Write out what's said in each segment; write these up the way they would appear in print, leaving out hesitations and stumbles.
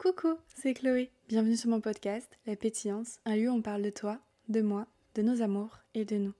Coucou, c'est Chloé. Bienvenue sur mon podcast, La Pétillance, un lieu où on parle de toi, de moi, de nos amours et de nous.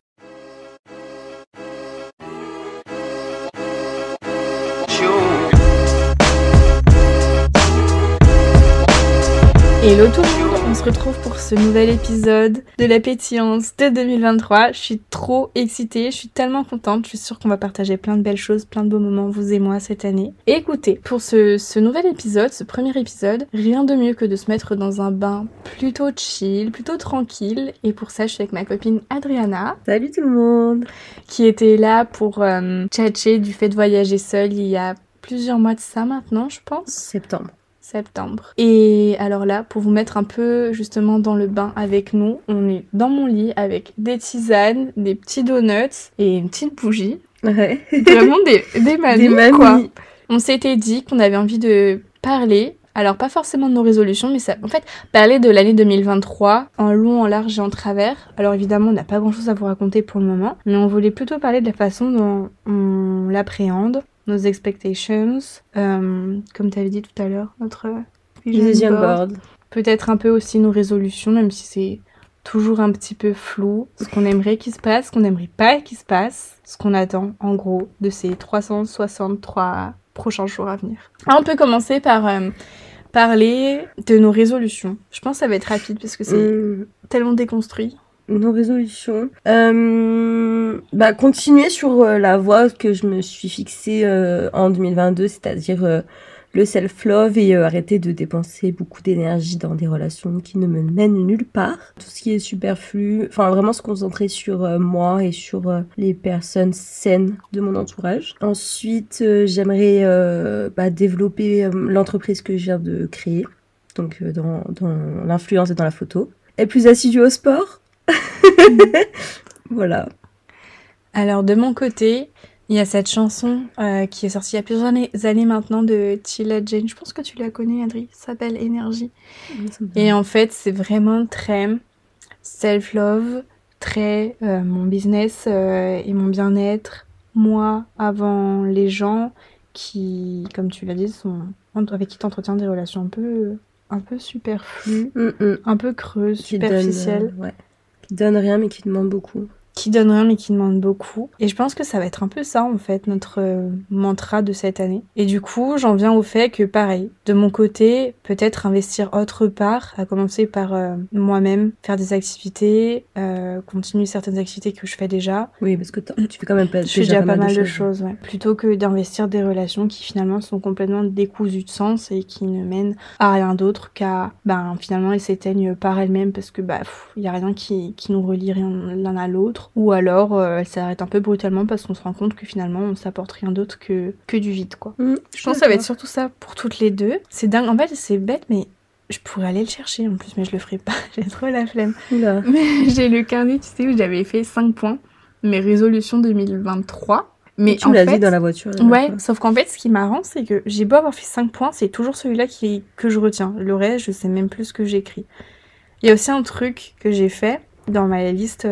Hello tout le monde, on se retrouve pour ce nouvel épisode de La Pétillance de 2023. Je suis trop excitée, je suis tellement contente, je suis sûre qu'on va partager plein de belles choses, plein de beaux moments, vous et moi, cette année. Et écoutez, pour ce nouvel épisode, ce premier épisode, rien de mieux que de se mettre dans un bain plutôt chill, plutôt tranquille. Et pour ça, je suis avec ma copine Adriana. Salut tout le monde! Qui était là pour tchatcher du fait de voyager seule il y a plusieurs mois de ça maintenant, je pense. Septembre. Et alors là, pour vous mettre un peu justement dans le bain avec nous, on est dans mon lit avec des tisanes, des petits donuts et une petite bougie. Ouais. Vraiment des mamies, quoi. On s'était dit qu'on avait envie de parler, alors pas forcément de nos résolutions, mais ça, en fait, parler de l'année 2023 en long, en large et en travers. Alors évidemment, on n'a pas grand-chose à vous raconter pour le moment, mais on voulait plutôt parler de la façon dont on l'appréhende, nos expectations, comme tu avais dit tout à l'heure, notre vision board. Peut-être un peu aussi nos résolutions, même si c'est toujours un petit peu flou, ce qu'on aimerait qu'il se passe, ce qu'on n'aimerait pas qu'il se passe, ce qu'on attend en gros de ces 363 prochains jours à venir. Alors, on peut commencer par parler de nos résolutions. Je pense que ça va être rapide parce que c'est tellement déconstruit. Nos résolutions. Continuer sur la voie que je me suis fixée en 2022, c'est-à-dire le self-love et arrêter de dépenser beaucoup d'énergie dans des relations qui ne me mènent nulle part. Tout ce qui est superflu, enfin vraiment se concentrer sur moi et sur les personnes saines de mon entourage. Ensuite, j'aimerais développer l'entreprise que je viens de créer, donc dans l'influence et dans la photo. Être plus assidue au sport. Voilà. Alors de mon côté, il y a cette chanson qui est sortie il y a plusieurs années maintenant de Tila Jane. Je pense que tu la connais, Adri. Ça s'appelle Énergie. Et en fait, c'est vraiment très self-love, très mon business et mon bien-être. Moi, avant les gens qui, comme tu l'as dit, avec qui tu entretiens des relations un peu superflues, un peu creuses, superficielles. Qui donne rien mais qui demande beaucoup. Et je pense que ça va être un peu ça, en fait, notre mantra de cette année. Et du coup, j'en viens au fait que, pareil, de mon côté, peut-être investir autre part, à commencer par moi-même, faire des activités, continuer certaines activités que je fais déjà. Oui, parce que tu fais quand même déjà pas mal de choses, ouais. Plutôt que d'investir des relations qui, finalement, sont complètement décousues de sens et qui ne mènent à rien d'autre qu'à, finalement, elles s'éteignent par elles-mêmes parce que, y a rien qui nous relie l'un à l'autre. Ou alors elle s'arrête un peu brutalement parce qu'on se rend compte que finalement on s'apporte rien d'autre que du vide, quoi. Je pense que ça va être surtout ça pour toutes les deux. C'est dingue, en fait c'est bête mais je pourrais aller le chercher en plus mais je le ferai pas, j'ai trop la flemme. Oula. Mais j'ai le carnet, tu sais, où j'avais fait 5 points, mes résolutions 2023. Mais tu me l'as dit dans la voiture. Ouais, sauf qu'en fait ce qui est marrant c'est que j'ai beau avoir fait 5 points, c'est toujours celui-là que je retiens. Le reste je sais même plus ce que j'écris. Il y a aussi un truc que j'ai fait dans ma liste...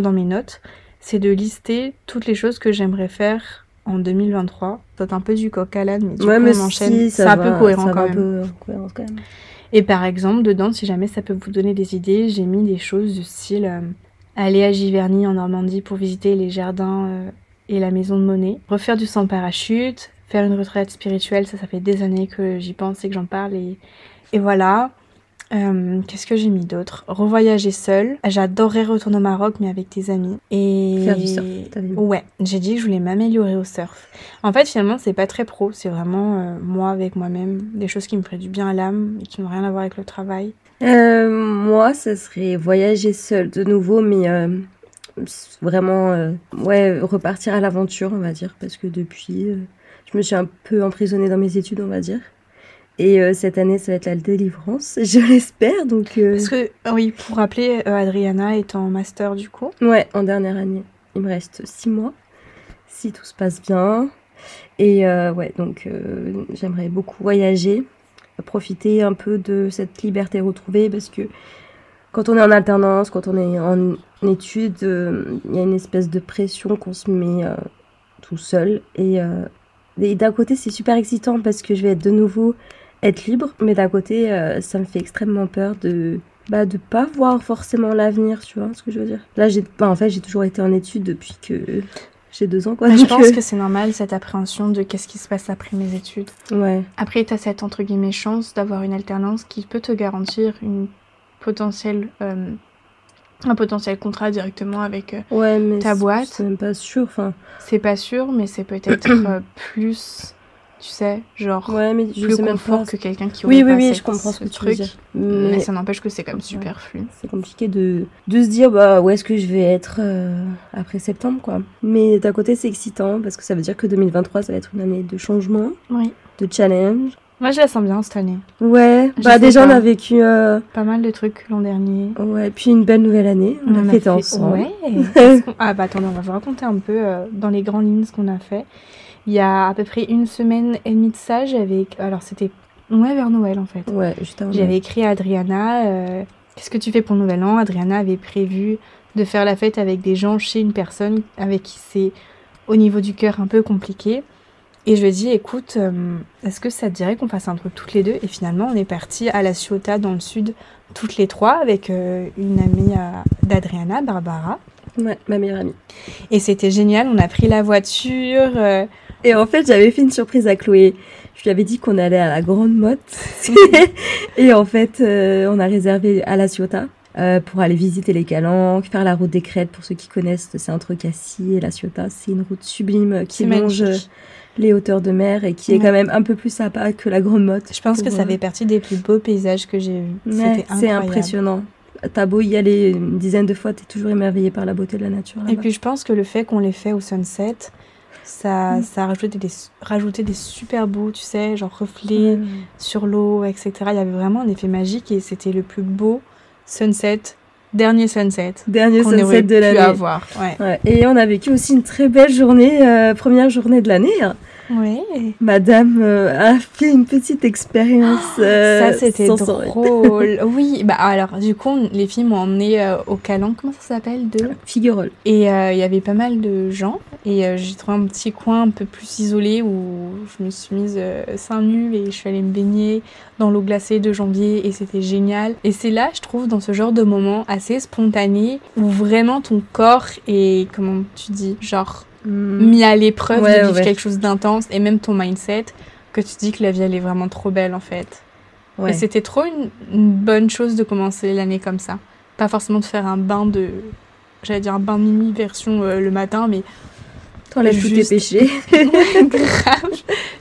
dans mes notes, c'est de lister toutes les choses que j'aimerais faire en 2023. C'est un peu du coq à l'âne, mais du coup on enchaîne. C'est un peu cohérent quand même. Et par exemple, dedans, si jamais ça peut vous donner des idées, j'ai mis des choses du style aller à Giverny en Normandie pour visiter les jardins et la maison de Monet, refaire du saut en parachute, faire une retraite spirituelle, ça fait des années que j'y pense et que j'en parle et voilà. Qu'est-ce que j'ai mis d'autre? Revoyager seule. J'adorerais retourner au Maroc mais avec des amis. Et faire du surf. Ouais, j'ai dit que je voulais m'améliorer au surf. En fait finalement c'est pas très pro, c'est vraiment moi avec moi-même, des choses qui me feraient du bien à l'âme et qui n'ont rien à voir avec le travail. Moi ça serait voyager seule de nouveau mais vraiment repartir à l'aventure on va dire parce que depuis je me suis un peu emprisonnée dans mes études on va dire. Et cette année, ça va être la délivrance, je l'espère, donc... Parce que, oui, pour rappeler, Adriana est en master, du coup. Ouais, en dernière année. Il me reste 6 mois, si tout se passe bien. Et donc j'aimerais beaucoup voyager, profiter un peu de cette liberté retrouvée, parce que quand on est en alternance, quand on est en études, il y a une espèce de pression qu'on se met tout seul. Et d'un côté, c'est super excitant, parce que je vais être de nouveau être libre, mais d'un côté, ça me fait extrêmement peur de pas voir forcément l'avenir, tu vois ce que je veux dire. Là, en fait, j'ai toujours été en études depuis que j'ai 2 ans, quoi. Je pense que c'est normal, cette appréhension de qu'est-ce qui se passe après mes études. Ouais. Après, t'as cette, entre guillemets, chance d'avoir une alternance qui peut te garantir un potentiel contrat directement avec ta boîte. C'est même pas sûr, enfin... C'est pas sûr, mais c'est peut-être plus... Tu sais, genre, ouais, mais je plus sais confort même pas. que quelqu'un qui aurait pas Je comprends ce que tu veux dire. Mais ça n'empêche que c'est comme superflu. C'est compliqué de se dire, où est-ce que je vais être après septembre, quoi. Mais d'un côté, c'est excitant, parce que ça veut dire que 2023, ça va être une année de changement, de challenge. Moi, je la sens bien, cette année. Ouais, déjà, on a vécu... pas mal de trucs l'an dernier. Ouais, puis une belle nouvelle année. On a fêté ensemble. Ouais. Attendez, on va vous raconter un peu dans les grandes lignes ce qu'on a fait. Il y a à peu près 1 semaine et demie de ça, alors c'était vers Noël en fait. Ouais, juste avant. J'avais écrit à Adriana, qu'est-ce que tu fais pour le Nouvel An? Adriana avait prévu de faire la fête avec des gens chez une personne avec qui c'est au niveau du cœur un peu compliqué. Et je lui ai dit, écoute, est-ce que ça te dirait qu'on fasse un truc toutes les deux? Et finalement, on est partis à La Ciotat dans le sud, toutes les 3, avec une amie d'Adriana, Barbara. Ouais, ma meilleure amie. Et c'était génial, on a pris la voiture... Et en fait, j'avais fait une surprise à Chloé. Je lui avais dit qu'on allait à la Grande Motte. Et en fait, on a réservé à La Ciotat pour aller visiter les Calanques, faire la route des Crêtes. Pour ceux qui connaissent, c'est un truc assis. Et La Ciotat, c'est une route sublime qui longe les hauteurs de mer et qui est quand même un peu plus sympa que la Grande Motte. Je pense que ça fait partie des plus beaux paysages que j'ai vus. C'était incroyable. C'est impressionnant. T'as beau y aller une dizaine de fois, t'es toujours émerveillé par la beauté de la nature. Et puis je pense que le fait qu'on l'ait fait au sunset... Ça a rajouté des super beaux, tu sais, genre reflets sur l'eau, etc. Il y avait vraiment un effet magique et c'était le plus beau dernier sunset qu'on aurait de l'année. pu avoir. Ouais. Et on a vécu aussi une très belle journée, première journée de l'année. Oui. Madame a fait une petite expérience. Ça, c'était drôle. Oui, alors, du coup, les filles m'ont emmenée au Calanque, comment ça s'appelle? Figuerolles. Et il y avait pas mal de gens. Et j'ai trouvé un petit coin un peu plus isolé où je me suis mise seins nus et je suis allée me baigner dans l'eau glacée de janvier et c'était génial. Et c'est là, je trouve, dans ce genre de moment assez spontané où vraiment ton corps est, comment tu dis, genre... mis à l'épreuve de vivre quelque chose d'intense et même ton mindset que tu dis que la vie elle est vraiment trop belle en fait. Et c'était trop une bonne chose de commencer l'année comme ça. Pas forcément de faire un bain j'allais dire un bain de minuit version le matin, mais t'enlèves tous tes péchés. Grave.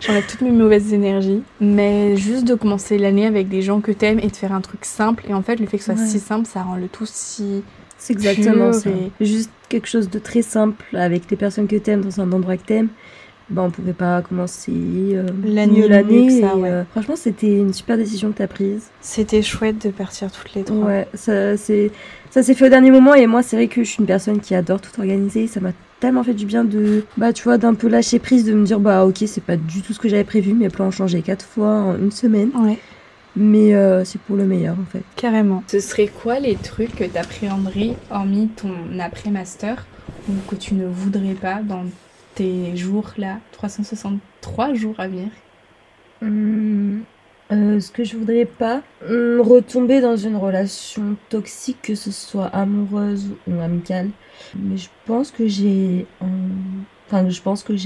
J'enlève toutes mes mauvaises énergies, mais juste de commencer l'année avec des gens que t'aimes et de faire un truc simple. Et en fait le fait que ce soit si simple, ça rend le tout si... C'est exactement ça. Juste quelque chose de très simple avec les personnes que t'aimes dans un endroit que t'aimes. On pouvait pas commencer l'année. Franchement, c'était une super décision que t'as prise. C'était chouette de partir toutes les 3. Ouais, ça s'est fait au dernier moment. Et moi, c'est vrai que je suis une personne qui adore tout organiser. Ça m'a tellement fait du bien tu vois, d'un peu lâcher prise, de me dire, ok, c'est pas du tout ce que j'avais prévu. Mes plans ont changé 4 fois en une semaine. Ouais. Mais c'est pour le meilleur en fait. Carrément. Ce serait quoi les trucs que t'appréhenderais hormis ton après-master ou que tu ne voudrais pas dans tes jours là, 363 jours à venir? Ce que je voudrais pas, retomber dans une relation toxique, que ce soit amoureuse ou amicale. Mais je pense que j'ai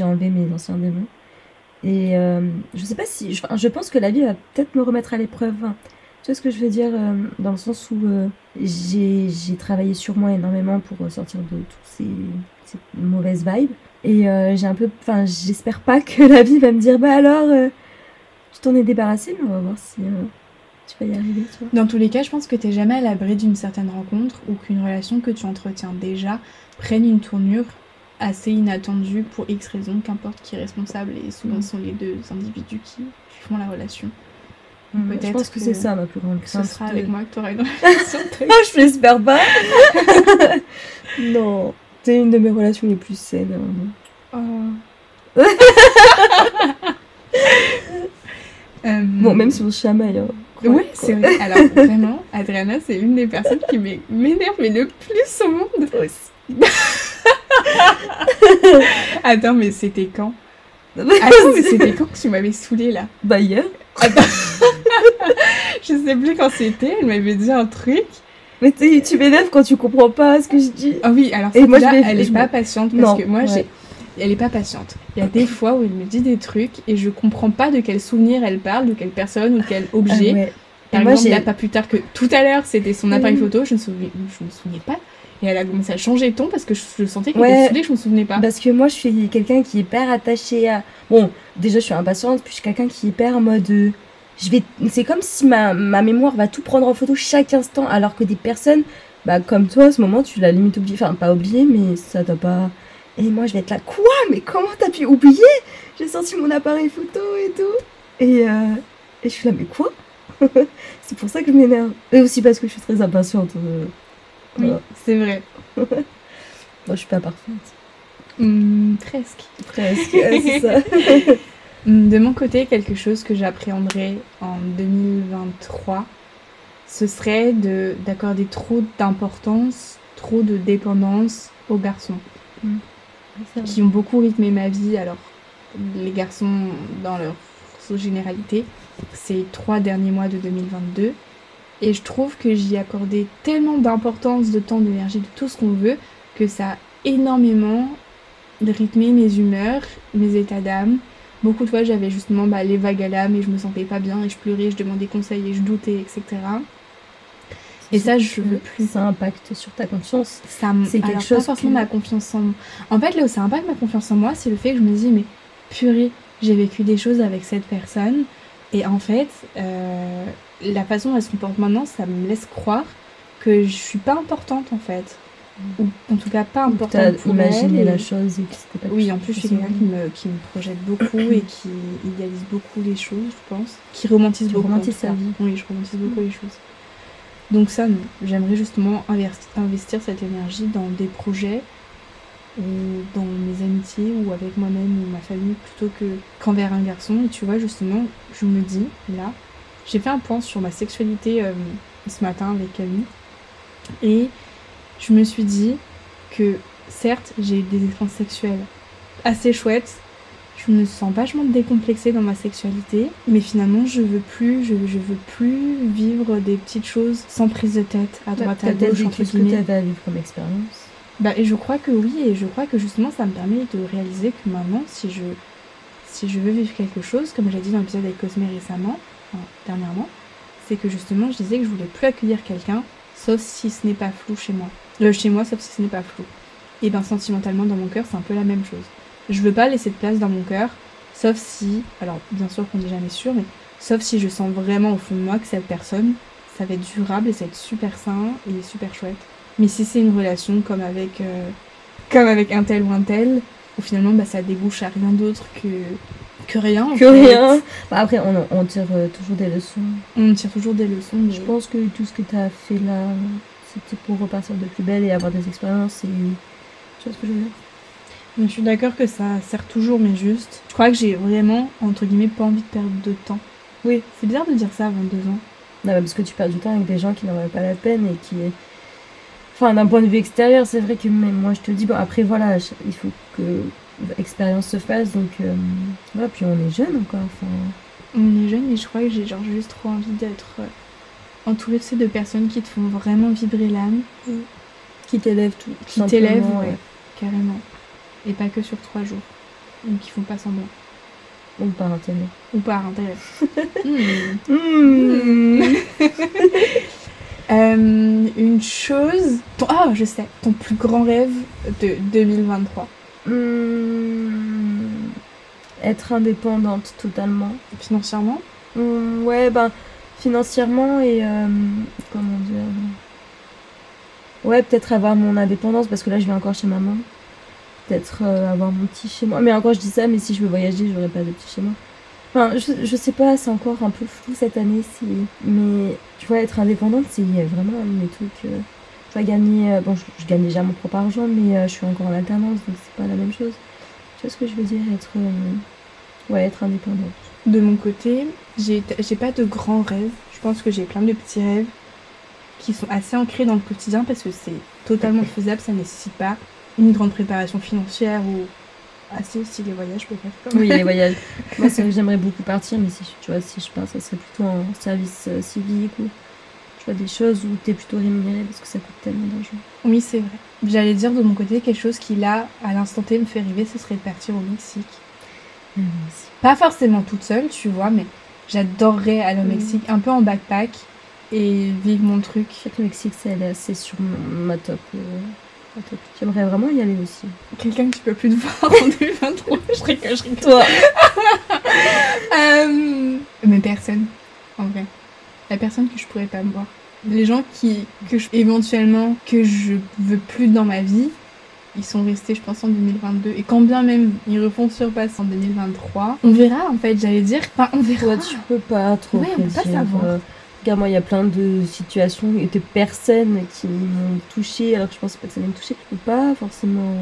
enlevé mes anciens démons. Et je sais pas si... je pense que la vie va peut-être me remettre à l'épreuve. Tu vois ce que je veux dire? Dans le sens où j'ai travaillé sur moi énormément pour sortir de toutes ces mauvaises vibes. Et j'ai un peu... j'espère pas que la vie va me dire, alors, tu t'en es débarrassée, mais on va voir si tu vas y arriver, tu vois. Dans tous les cas, je pense que t'es jamais à l'abri d'une certaine rencontre ou qu'une relation que tu entretiens déjà prenne une tournure assez inattendu pour X raisons, qu'importe qui est responsable, et souvent ce sont les deux individus qui font la relation. Peut-être je pense que c'est ça ma plus grande crainte. Ce sera avec moi que tu auras une relation. Je l'espère pas. Non, c'est une de mes relations les plus saines. Bon, même si on se chamaille. Ouais, c'est vrai. Alors vraiment, Adriana, c'est une des personnes qui m'énerve le plus au monde. Aussi. Attends, mais c'était quand? Attends, mais c'était quand que tu m'avais saoulée là? Hier. Attends. Je sais plus quand c'était, elle m'avait dit un truc. Mais tu m'énerves quand tu comprends pas ce que je dis. Ah oui, alors Et moi, elle est pas patiente parce que moi, ouais. elle est pas patiente. Il y a des fois où elle me dit des trucs et je comprends pas de quel souvenir elle parle, de quelle personne ou de quel objet. Ouais. Par exemple, là, pas plus tard que tout à l'heure, c'était son appareil photo, je me souvenais pas. Et elle a commencé à changer de ton parce que je sentais qu'elle était saoulée, que je me souvenais pas. Parce que moi, je suis quelqu'un qui est hyper attaché à... Bon, déjà, je suis impatiente, puis je suis quelqu'un qui est hyper en mode... C'est comme si ma mémoire va tout prendre en photo chaque instant, alors que des personnes, comme toi, à ce moment, tu l'as limite oublié. Enfin, pas oublié, mais ça t'a pas... Et moi, je vais être là, quoi? Mais comment t'as pu oublier? J'ai sorti mon appareil photo et tout. Et je suis là, mais quoi? C'est pour ça que je m'énerve. Et aussi parce que je suis très impatiente. Oui, c'est vrai. Moi, je suis pas parfaite. Presque. Presque, c'est ça. De mon côté, quelque chose que j'appréhenderais en 2023, ce serait d'accorder trop d'importance, trop de dépendance aux garçons. Qui ont beaucoup rythmé ma vie. Alors, les garçons, dans leur généralité, ces 3 derniers mois de 2022. Et je trouve que j'y accordais tellement d'importance, de temps, d'énergie, de tout ce qu'on veut, que ça a énormément rythmé mes humeurs, mes états d'âme. Beaucoup de fois, j'avais justement les vagues à l'âme et je me sentais pas bien et je pleurais, je demandais conseil et je doutais, etc. Et ça, je veux plus. Ça impacte sur ta confiance. C'est quelque chose. Pas forcément ma confiance en moi. En fait, là où ça impacte ma confiance en moi, c'est le fait que je me dis, mais purée, j'ai vécu des choses avec cette personne. Et en fait, la façon dont elle se comporte maintenant, ça me laisse croire que je suis pas importante en fait. Ou en tout cas pas importante pour elle. Imaginer la chose et que c'était pas... Oui, en plus je suis quelqu'un qui me projette beaucoup et qui idéalise beaucoup les choses, je pense. Qui romantise beaucoup. Romantises sa vie. Oui, je romantise beaucoup les choses. Donc ça, non. J'aimerais justement investir cette énergie dans des projets ou dans mes amitiés ou avec moi-même ou ma famille plutôt qu'envers un garçon. Et tu vois, justement, je me dis, là, j'ai fait un point sur ma sexualité ce matin avec Camille et je me suis dit que certes, j'ai eu des expériences sexuelles assez chouettes, je me sens vachement décomplexée dans ma sexualité, mais finalement je veux plus vivre des petites choses sans prise de tête à droite à gauche entre guillemets. Que t'avais à vivre comme expérience. Et je crois que oui, et je crois que justement ça me permet de réaliser que maintenant si je veux vivre quelque chose, comme j'ai dit dans l'épisode avec Cosme récemment, dernièrement, c'est que justement je disais que je voulais plus accueillir quelqu'un sauf si ce n'est pas flou chez moi. Chez moi sauf si ce n'est pas flou. Et sentimentalement dans mon cœur c'est un peu la même chose. Je veux pas laisser de place dans mon cœur, sauf si, alors bien sûr qu'on n'est jamais sûr, mais sauf si je sens vraiment au fond de moi que cette personne, ça va être durable et ça va être super sain et super chouette. Mais si c'est une relation comme avec un tel ou un tel, où finalement ça débouche à rien d'autre que rien. Rien. Après, on tire toujours des leçons. On tire toujours des leçons. Mais... Je pense que tout ce que tu as fait là, c'était pour repartir de plus belle et avoir des expériences. Et... Tu vois ce que je veux dire? Je suis d'accord que ça sert toujours, mais juste. Je crois que j'ai vraiment, entre guillemets, pas envie de perdre de temps. Oui. C'est bizarre de dire ça à 22 ans. Non, parce que tu perds du temps avec des gens qui n'en valent pas la peine et qui... Enfin, d'un point de vue extérieur, c'est vrai que même moi, je te dis, après, voilà, il faut que l'expérience se fasse, donc voilà, puis on est jeune encore. On est jeune, et je crois que j'ai juste trop envie d'être entourée de personnes qui te font vraiment vibrer l'âme. Qui t'élèvent tout. Qui t'élèvent, ouais, carrément. Et pas que sur 3 jours. Ou qui font pas semblant. Ou par intérêt. Une chose... je sais. Ton plus grand rêve de 2023. Être indépendante totalement. Financièrement? Ouais, financièrement et... comment dire... Ouais, peut-être avoir mon indépendance, parce que là, je vais encore chez maman. Peut-être avoir mon petit chez moi. Mais encore, je dis ça, mais si je veux voyager, j'aurai pas de petit chez moi. Enfin, je sais pas, c'est encore un peu flou cette année. Mais tu vois, être indépendante, c'est vraiment un de mes trucs. Tu vois, gagner... je gagne déjà mon propre argent, mais je suis encore en alternance, donc c'est pas la même chose. Tu vois ce que je veux dire? Être indépendante. De mon côté, j'ai pas de grands rêves. Je pense que j'ai plein de petits rêves qui sont assez ancrés dans le quotidien parce que c'est totalement faisable, ça nécessite pas une grande préparation financière ou Ah si les voyages peut-être. Oui, les voyages. Moi, c'est vrai que j'aimerais beaucoup partir, mais si je pars, ça serait plutôt en service civique ou tu vois, des choses où t'es plutôt rémunéré parce que ça coûte tellement d'argent. Oui, c'est vrai. J'allais dire de mon côté quelque chose qui là, à l'instant T, me fait rêver, ce serait de partir au Mexique. Pas forcément toute seule, tu vois, mais j'adorerais aller au Mexique, un peu en backpack et vivre mon truc. Je sais que le Mexique, c'est sur ma top. J'aimerais vraiment y aller aussi. Quelqu'un que tu peux plus te voir en 2023, je rigole. Toi. Mais personne, en vrai. La personne que je pourrais pas me voir. Les gens éventuellement, que je veux plus dans ma vie, ils sont restés, je pense, en 2022. Et quand bien même ils refont surpasse en 2023, on verra, en fait, j'allais dire. Enfin, on verra. Toi, tu peux pas trop. Ouais, on peut pas savoir. Regarde, moi, il y a plein de situations et de personnes qui m'ont touchée, alors que je pense pas que ça m'ait touchée. Tu peux pas forcément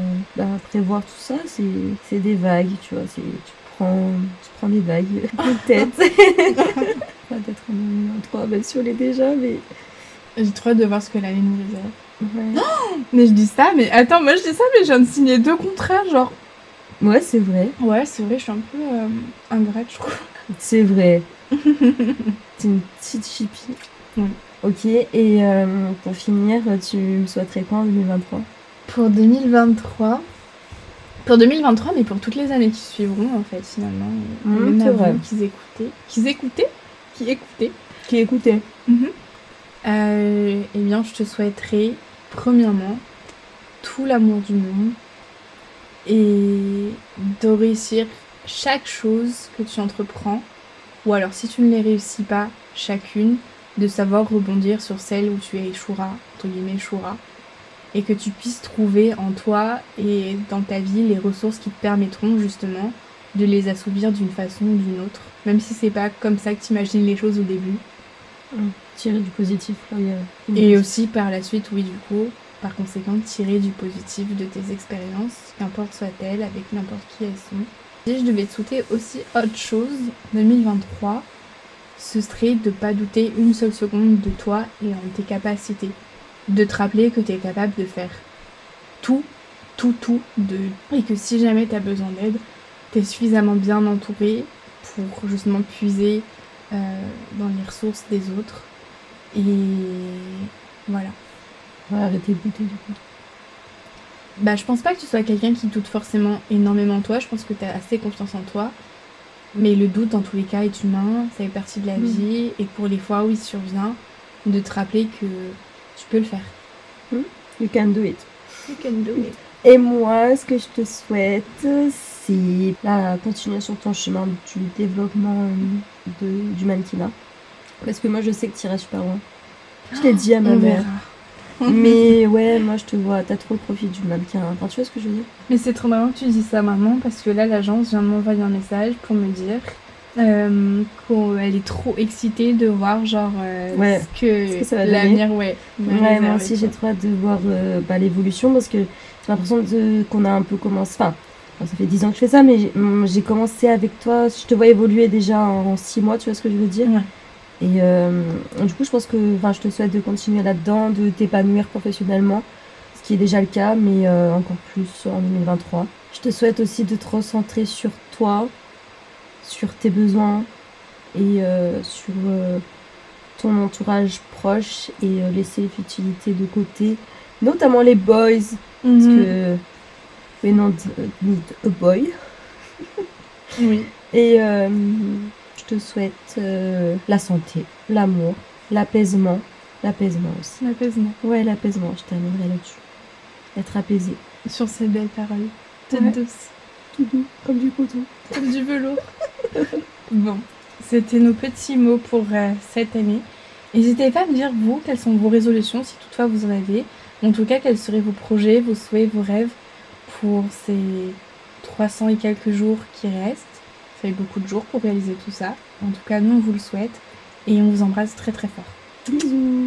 prévoir tout ça. C'est des vagues, tu vois. Tu prends des vagues, peut-être. Pas d'être en 2023, même si on l'est déjà, mais... J'ai trop hâte de voir ce que l'année nous réserve. Ouais. Oh, mais je dis ça, mais attends, moi je dis ça, mais je viens de signer 2 contrats, genre. Ouais, c'est vrai. Ouais, c'est vrai, je suis un peu ingrate, je crois. C'est vrai. T'es une petite chippie. Oui. Ok, et pour finir, tu me souhaiterais quoi en 2023 ? Pour 2023, mais pour toutes les années qui suivront, en fait, finalement. Même à vous qui écoutaient. Eh bien, je te souhaiterais, premièrement, tout l'amour du monde et de réussir chaque chose que tu entreprends, ou alors si tu ne les réussis pas, chacune, de savoir rebondir sur celle où tu échoueras, entre guillemets échoueras, et que tu puisses trouver en toi et dans ta vie les ressources qui te permettront justement de les assouvir d'une façon ou d'une autre, même si c'est pas comme ça que tu imagines les choses au début. Tirer du positif. Et aussi par la suite, oui, du coup, par conséquent, tirer du positif de tes expériences, qu'importe soient-elles, avec n'importe qui elles sont. Si je devais te souhaiter aussi autre chose, 2023, ce serait de pas douter une seule seconde de toi et en tes capacités. De te rappeler que tu es capable de faire tout, et que si jamais tu as besoin d'aide, tu es suffisamment bien entouré pour justement puiser dans les ressources des autres. Et voilà. Ouais, arrêter de douter du coup. Je pense pas que tu sois quelqu'un qui doute forcément énormément en toi, je pense que tu as assez confiance en toi. Mais le doute, dans tous les cas, est humain, ça fait partie de la vie, et pour les fois où il survient, de te rappeler que tu peux le faire. You can do it. You can do it. Et moi, ce que je te souhaite, c'est la continuation de ton chemin du développement du mannequinat. Parce que moi, je sais que tu iras super loin. Je l'ai dit à ma mère. Mais ouais, moi, je te vois, t'as trop le profil du mannequin. Enfin, tu vois ce que je veux dire ? Mais c'est trop marrant que tu dis ça, maman, parce que là, l'agence vient de m'envoyer un message pour me dire qu'elle est trop excitée de voir, genre, ce que l'avenir, ouais, moi aussi, j'ai trop hâte de voir l'évolution, parce que j'ai l'impression qu'on a un peu commencé... Enfin, ça fait 10 ans que je fais ça, mais j'ai commencé avec toi. Je te vois évoluer déjà en 6 mois, tu vois ce que je veux dire ? Ouais. Et du coup, je pense que je te souhaite de continuer là-dedans, de t'épanouir professionnellement, ce qui est déjà le cas, mais encore plus en 2023. Je te souhaite aussi de te recentrer sur toi, sur tes besoins et sur ton entourage proche et laisser les futilités de côté, notamment les boys, parce que we don't need a boy. Oui. Et je te souhaite la santé, l'amour, l'apaisement aussi. L'apaisement. Ouais, l'apaisement, je terminerai là-dessus. Être apaisé. Sur ces belles paroles. Toutes douces. Tout doux, comme du coton. Comme du velours. Bon, c'était nos petits mots pour cette année. N'hésitez pas à me dire, vous, quelles sont vos résolutions, si toutefois vous en avez. En tout cas, quels seraient vos projets, vos souhaits, vos rêves pour ces 300 et quelques jours qui restent. Ça fait beaucoup de jours pour réaliser tout ça. En tout cas, nous, on vous le souhaite. Et on vous embrasse très très fort. Bisous.